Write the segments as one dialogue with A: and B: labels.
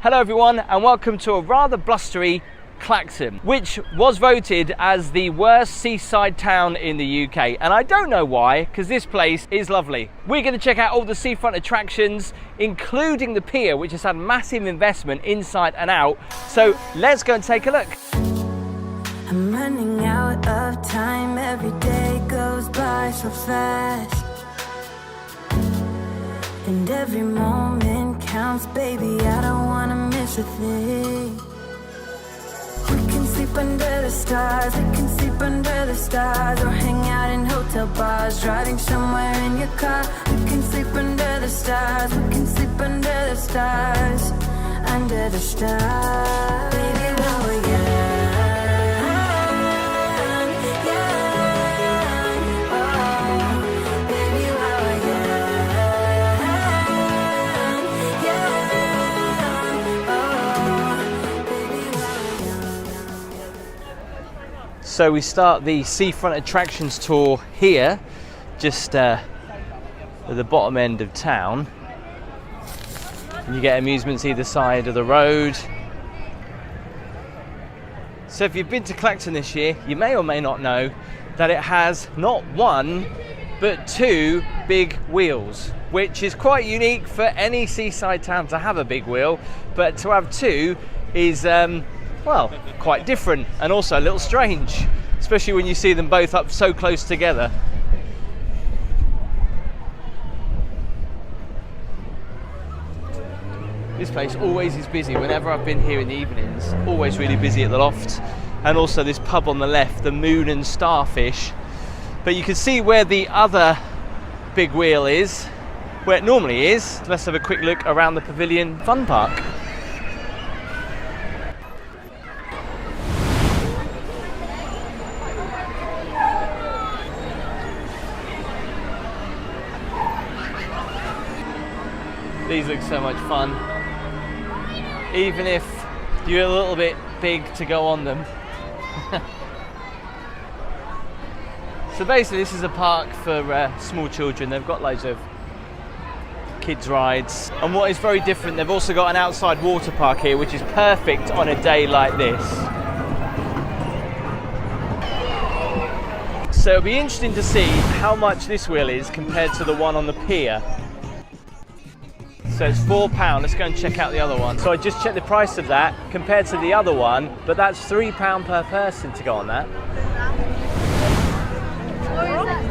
A: Hello everyone and welcome to a rather blustery Clacton, which was voted as the worst seaside town in the UK, and I don't know why, because this place is lovely. We're going to check out all the seafront attractions, including the pier, which has had massive investment inside and out, so let's go and take a look.
B: I'm running out of time, every day goes by so fast, and every moment counts, baby, I don't wanna miss a thing. We can sleep under the stars, we can sleep under the stars, or hang out in hotel bars, driving somewhere in your car. We can sleep under the stars, we can sleep under the stars, under the stars. Baby, while we're young.
A: So we start the seafront attractions tour here, just at the bottom end of town. And you get amusements either side of the road. So if you've been to Clacton this year, you may or may not know that it has not one, but two big wheels, which is quite unique for any seaside town to have a big wheel, but to have two is well, quite different and also a little strange, especially when you see them both up so close together. This place always is busy. Whenever I've been here in the evenings, always really busy at the loft, and also this pub on the left, the Moon and Starfish. But you can see where the other big wheel is, where it normally is. Let's have a quick look around the Pavilion Fun Park. These look so much fun, even if you're a little bit big to go on them. So basically this is a park for small children. They've got loads of kids rides, and what is very different, they've also got an outside water park here, which is perfect on a day like this. So it'll be interesting to see how much this wheel is compared to the one on the pier. So it's £4. Let's go and check out the other one. So I just checked the price of that compared to the other one, but that's £3 per person to go on that.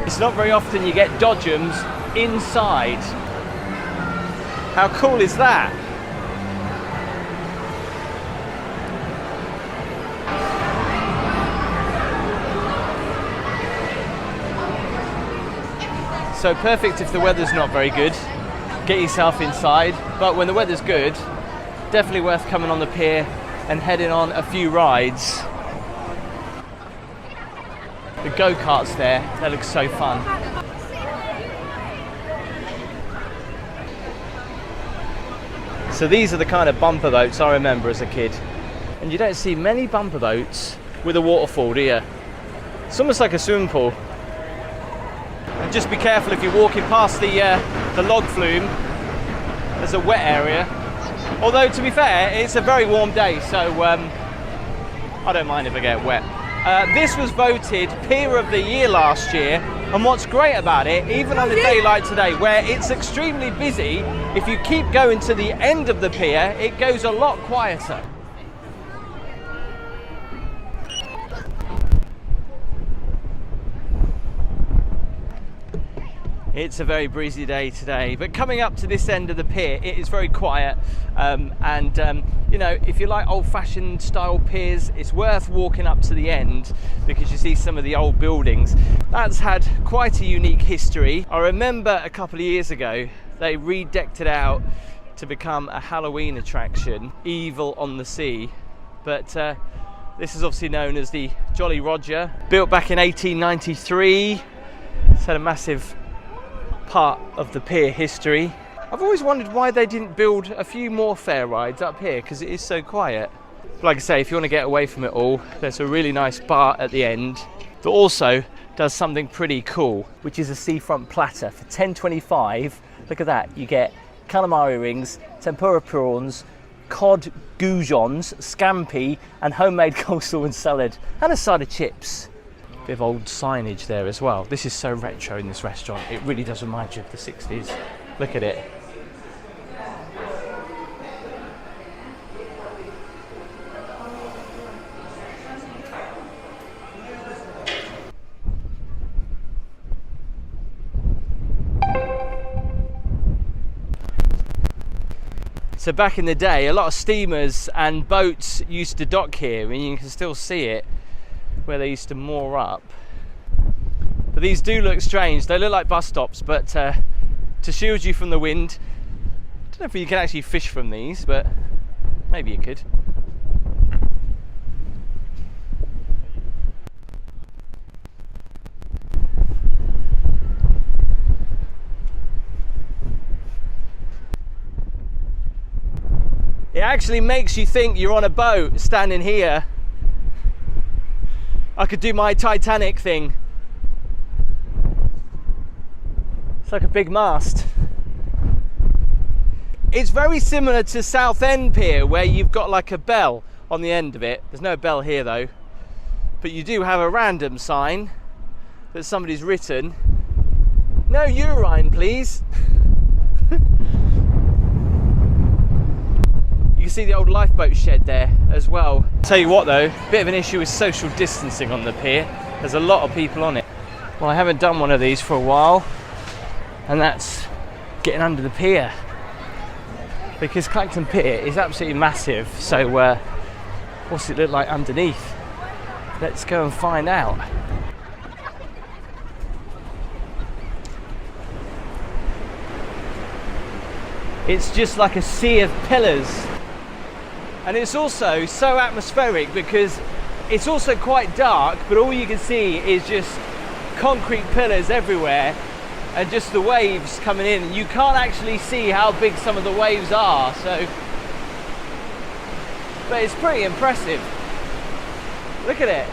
A: It's not very often you get dodgems inside. How cool is that? So perfect if the weather's not very good. Get yourself inside, but when the weather's good, definitely worth coming on the pier and heading on a few rides. The go-karts there, they look so fun. So these are the kind of bumper boats I remember as a kid. And you don't see many bumper boats with a waterfall, do you? It's almost like a swimming pool. And just be careful if you're walking past the log flume. There's a wet area. Although to be fair, it's a very warm day, so I don't mind if I get wet. This was voted Pier of the Year last year, and what's great about it, even on a day like today, where it's extremely busy, if you keep going to the end of the pier, it goes a lot quieter. It's a very breezy day today, but coming up to this end of the pier, it is very quiet. You know, if you like old-fashioned style piers, it's worth walking up to the end because you see some of the old buildings. That's had quite a unique history. I remember a couple of years ago, they redecked it out to become a Halloween attraction, Evil on the Sea. But this is obviously known as the Jolly Roger, built back in 1893. It's had a massive part of the pier history. I've always wondered why they didn't build a few more fair rides up here, because it is so quiet. But like I say, if you want to get away from it all, there's a really nice bar at the end that also does something pretty cool, which is a seafront platter for $10.25. Look at that, you get calamari rings, tempura prawns, cod goujons, scampi, and homemade coleslaw and salad, and a side of chips. Bit of old signage there as well. This is so retro in this restaurant. It really does remind you of the 60s. Look at it. So back in the day, a lot of steamers and boats used to dock here, and you can still see it where they used to moor up. But these do look strange. They look like bus stops, but to shield you from the wind, I don't know if you can actually fish from these, but maybe you could. It actually makes you think you're on a boat standing here. I could do my Titanic thing. It's like a big mast. It's very similar to Southend Pier, where you've got like a bell on the end of it. There's no bell here though, but you do have a random sign that somebody's written. No urine, please. You can see the old lifeboat shed there as well. Tell you what though, bit of an issue with social distancing on the pier. There's a lot of people on it. Well, I haven't done one of these for a while, and that's getting under the pier, because Clacton Pier is absolutely massive. So what's it look like underneath? Let's go and find out. It's just like a sea of pillars. And it's also so atmospheric because it's also quite dark, but all you can see is just concrete pillars everywhere and just the waves coming in. You can't actually see how big some of the waves are, but it's pretty impressive. Look at it.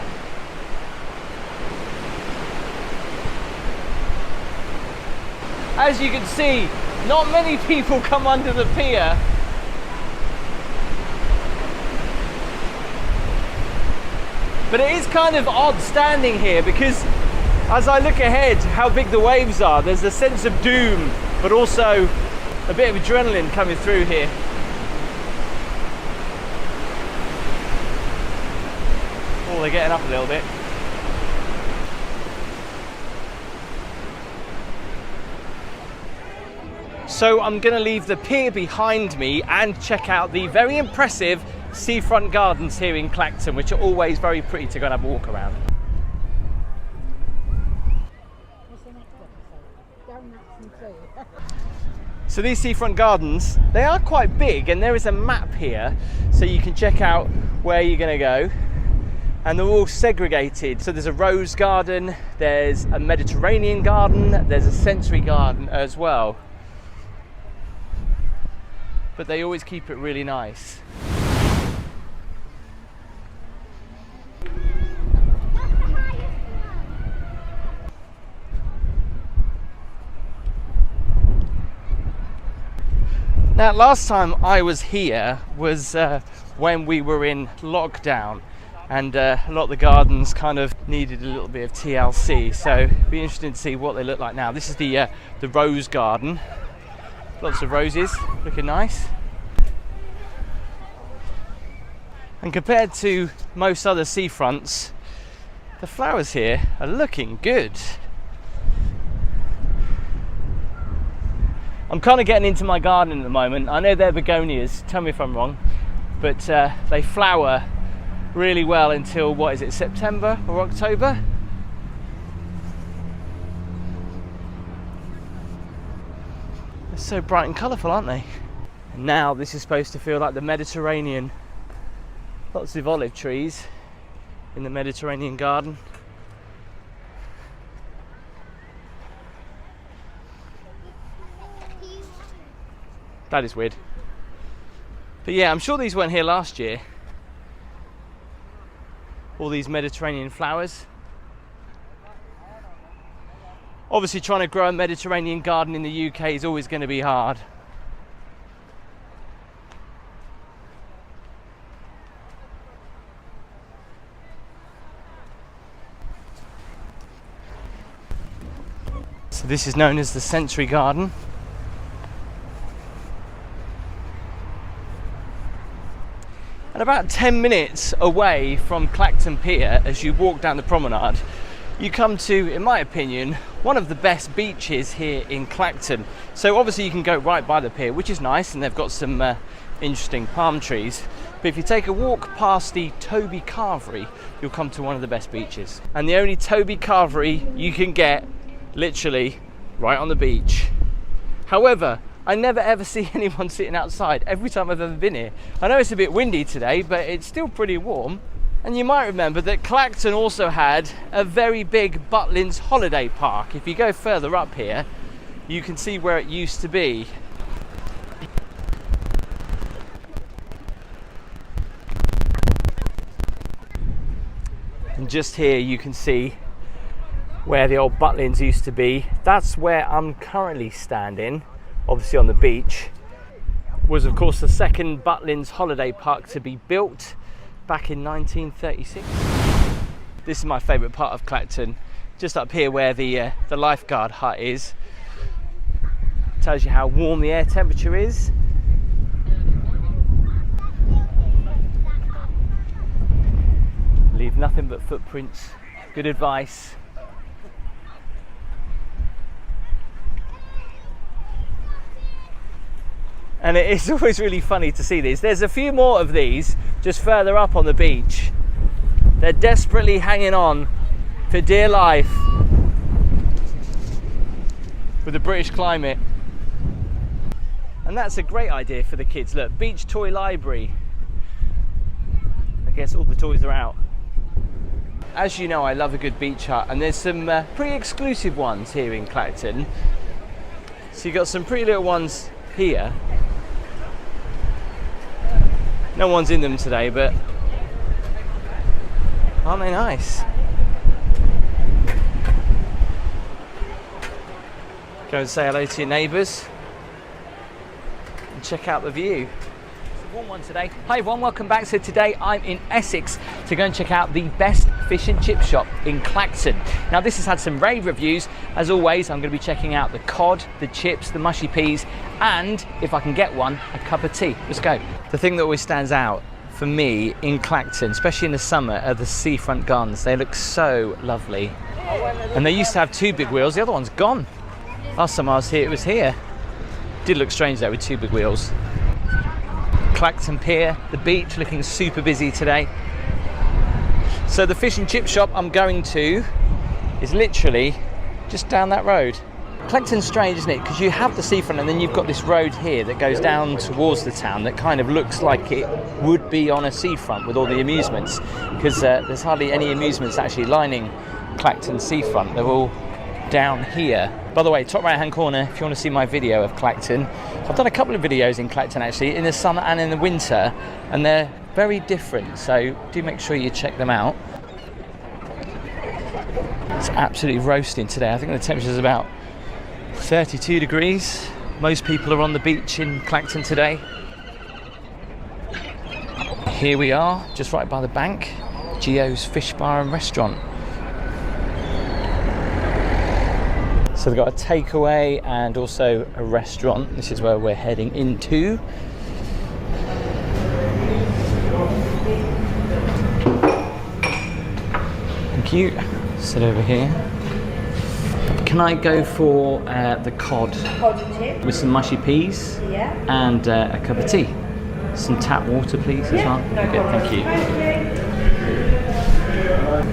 A: As you can see, not many people come under the pier. But it is kind of odd standing here, because as I look ahead how big the waves are, there's a sense of doom, but also a bit of adrenaline coming through here. Oh, they're getting up a little bit. So I'm going to leave the pier behind me and check out the very impressive Seafront Gardens here in Clacton, which are always very pretty to go and have a walk around. So these Seafront Gardens, they are quite big, and there is a map here so you can check out where you're going to go, and they're all segregated. So there's a rose garden, there's a Mediterranean garden, there's a sensory garden as well, but they always keep it really nice. Now, last time I was here was when we were in lockdown, and a lot of the gardens kind of needed a little bit of TLC, so it'd be interesting to see what they look like now. This is the rose garden. Lots of roses, looking nice. And compared to most other seafronts, the flowers here are looking good. I'm kind of getting into my garden at the moment. I know they're begonias, tell me if I'm wrong, but they flower really well until, what is it, September or October? They're so bright and colourful, aren't they? And now this is supposed to feel like the Mediterranean. Lots of olive trees in the Mediterranean garden. That is weird. But yeah, I'm sure these weren't here last year. All these Mediterranean flowers. Obviously, trying to grow a Mediterranean garden in the UK is always going to be hard. This is known as the Sensory Garden. And about 10 minutes away from Clacton Pier, as you walk down the promenade, you come to, in my opinion, one of the best beaches here in Clacton. So obviously you can go right by the pier, which is nice, and they've got some interesting palm trees. But if you take a walk past the Toby Carvery, you'll come to one of the best beaches. And the only Toby Carvery you can get, literally, right on the beach. However, I never ever see anyone sitting outside every time I've ever been here. I know it's a bit windy today, but it's still pretty warm. And you might remember that Clacton also had a very big Butlins holiday park. If you go further up here, you can see where it used to be. And just here you can see where the old Butlins used to be. That's where I'm currently standing, obviously on the beach. Was of course the second Butlins holiday park to be built back in 1936. This is my favourite part of Clacton, just up here where the lifeguard hut is. Tells you how warm the air temperature is. Leave nothing but footprints. Good advice. And it is always really funny to see these. There's a few more of these just further up on the beach. They're desperately hanging on for dear life with the British climate. And that's a great idea for the kids. Look, beach toy library. I guess all the toys are out. As you know, I love a good beach hut, and there's some pretty exclusive ones here in Clacton. So you've got some pretty little ones here. No one's in them today, but aren't they nice? Go and say hello to your neighbours and check out the view. It's a warm one today. Hi everyone, welcome back. So today I'm in Essex to go and check out the best fish and chip shop in Clacton. Now this has had some rave reviews. As always, I'm going to be checking out the cod, the chips, the mushy peas, and if I can get one, a cup of tea. Let's go. The thing that always stands out for me in Clacton, especially in the summer, are the seafront gardens. They look so lovely. And they used to have two big wheels, the other one's gone. Last time I was here, it was here. Did look strange though with two big wheels. Clacton Pier, the beach, looking super busy today. So the fish and chip shop I'm going to is literally just down that road. Clacton's strange, isn't it? Because you have the seafront and then you've got this road here that goes down towards the town that kind of looks like it would be on a seafront with all the amusements, because there's hardly any amusements actually lining Clacton seafront. They're all down here. By the way, top right hand corner, if you want to see my video of Clacton. I've done a couple of videos in Clacton actually, in the summer and in the winter, and they're very different, so do make sure you check them out. It's absolutely roasting today. I think the temperature is about 32 degrees. Most people are on the beach in Clacton today. Here we are, just right by the bank, Gio's Fish Bar and Restaurant. So they've got a takeaway and also a restaurant. This is where we're heading into. Thank you. Sit over here. Can I go for the cod with some mushy peas?
C: Yeah.
A: And a cup of tea? Some tap water, please, as well. Okay, thank you.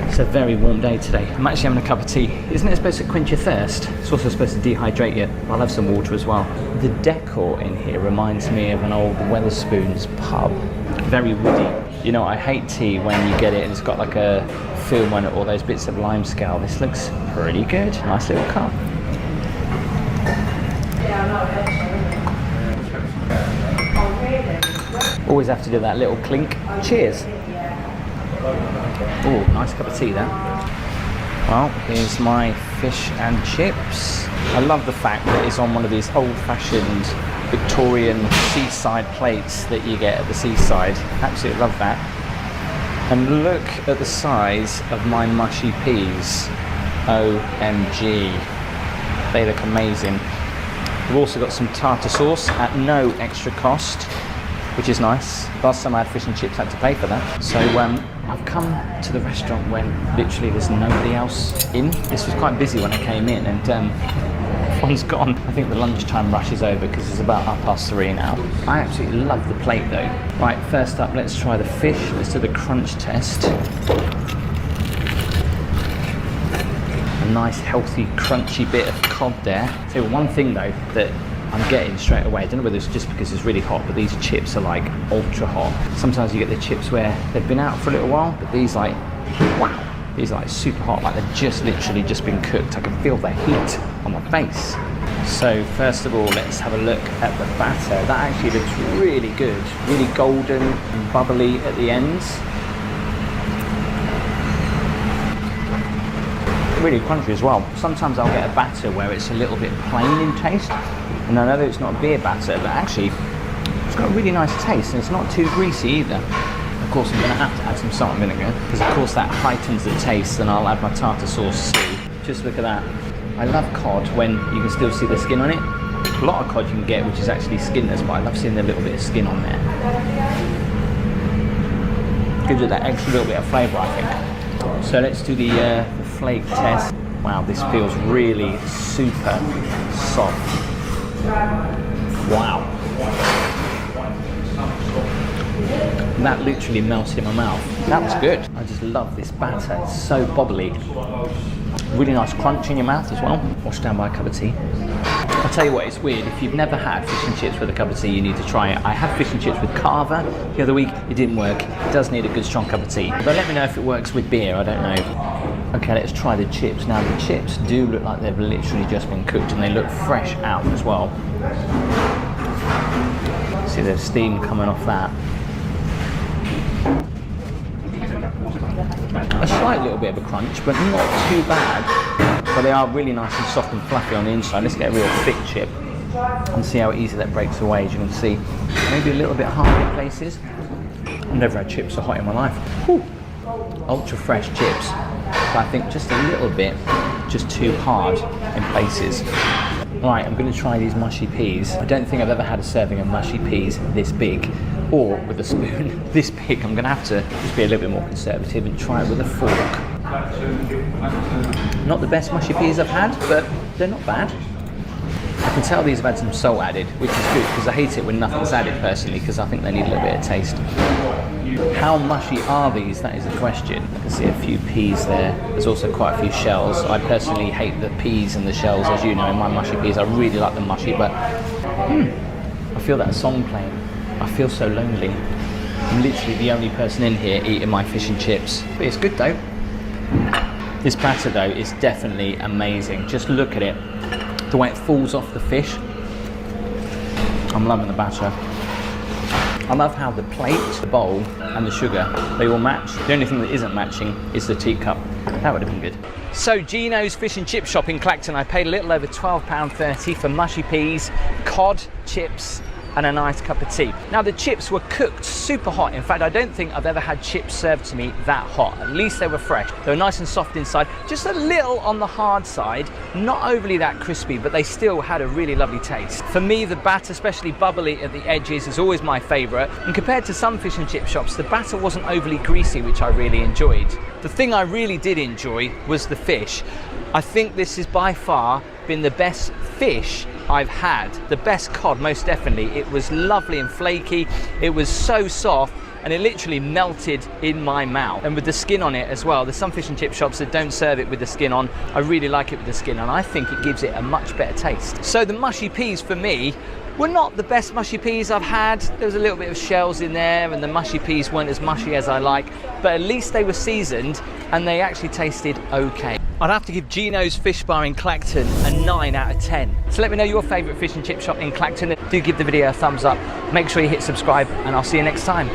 A: It's a very warm day today. I'm actually having a cup of tea. Isn't it supposed to quench your thirst? It's also supposed to dehydrate you. I'll have some water as well. The decor in here reminds me of an old Wetherspoons pub. Very woody. You know, I hate tea when you get it and it's got like a film on it, all those bits of limescale. This looks pretty good. Nice little cup. Always have to do that little clink. Cheers. Oh, nice cup of tea there. Well, here's my fish and chips. I love the fact that it's on one of these old-fashioned Victorian seaside plates that you get at the seaside. Absolutely love that. And look at the size of my mushy peas. OMG. They look amazing. We've also got some tartar sauce at no extra cost, which is nice. Last time I had fish and chips, I had to pay for that. So I've come to the restaurant when literally there's nobody else in. This was quite busy when I came in, and everyone's gone. I think the lunchtime rush is over because it's about 3:30 now. I absolutely love the plate though. Right, first up, let's try the fish. Let's do the crunch test. A nice, healthy, crunchy bit of cod there. So one thing though that I'm getting straight away, I don't know whether it's just because it's really hot, but these chips are like ultra hot. Sometimes you get the chips where they've been out for a little while, but these like, wow, these are like super hot, like they've just literally just been cooked. I can feel the heat on my face. So first of all, let's have a look at the batter. That actually looks really good, really golden and bubbly at the ends. Really crunchy as well. Sometimes I'll get a batter where it's a little bit plain in taste, and I know that it's not a beer batter, but actually it's got a really nice taste and it's not too greasy either. Of course I'm going to have to add some salt and vinegar because of course that heightens the taste, and I'll add my tartar sauce too. Just look at that. I love cod when you can still see the skin on it. A lot of cod you can get which is actually skinless, but I love seeing the little bit of skin on there. Gives it that extra little bit of flavour, I think. So let's do the flake test. Wow, this feels really super soft. Wow. That literally melted in my mouth. That was good. I just love this batter. It's so bubbly. Really nice crunch in your mouth as well. Washed down by a cup of tea. I'll tell you what, it's weird. If you've never had fish and chips with a cup of tea, you need to try it. I had fish and chips with Carver the other week. It didn't work. It does need a good strong cup of tea. But let me know if it works with beer. I don't know. Okay, let's try the chips. Now the chips do look like they've literally just been cooked, and they look fresh out as well. See, there's steam coming off that. A slight little bit of a crunch, but not too bad. But they are really nice and soft and fluffy on the inside. Let's get a real thick chip and see how easy that breaks away. As you can see, maybe a little bit hard in places. I've never had chips so hot in my life. Whew. Ultra fresh chips, but I think just a little bit, just too hard in places. Right, I'm going to try these mushy peas. I don't think I've ever had a serving of mushy peas this big, or with a spoon this big. I'm going to have to just be a little bit more conservative and try it with a fork. Not the best mushy peas I've had, but they're not bad. I can tell these have had some salt added, which is good because I hate it when nothing's added personally, because I think they need a little bit of taste. How mushy are these? That is the question. I can see a few peas there. There's also quite a few shells. I personally hate the peas and the shells, as you know, in my mushy peas. I really like them mushy, but I feel that song playing. I feel so lonely. I'm literally the only person in here eating my fish and chips. But it's good though. This batter though is definitely amazing. Just look at it. The way it falls off the fish. I'm loving the batter. I love how the plate, the bowl and the sugar, they all match. The only thing that isn't matching is the teacup. That would have been good. So Gino's fish and chip shop in Clacton, I paid a little over £12.30 for mushy peas, cod, chips and a nice cup of tea. Now the chips were cooked super hot. In fact, I don't think I've ever had chips served to me that hot. At least they were fresh. They were nice and soft inside, just a little on the hard side, not overly that crispy, but they still had a really lovely taste. For me, the batter, especially bubbly at the edges, is always my favourite. And compared to some fish and chip shops, the batter wasn't overly greasy, which I really enjoyed. The thing I really did enjoy was the fish. I think this has by far been the best fish I've had, the best cod most definitely. It was lovely and flaky, it was so soft, and it literally melted in my mouth. And with the skin on it as well. There's some fish and chip shops that don't serve it with the skin on. I really like it with the skin on. I think it gives it a much better taste. So the mushy peas for me were not the best mushy peas I've had. There was a little bit of shells in there and the mushy peas weren't as mushy as I like, but at least they were seasoned and they actually tasted okay. I'd have to give Gino's Fish Bar in Clacton a 9 out of 10. So let me know your favourite fish and chip shop in Clacton. Do give the video a thumbs up. Make sure you hit subscribe and I'll see you next time.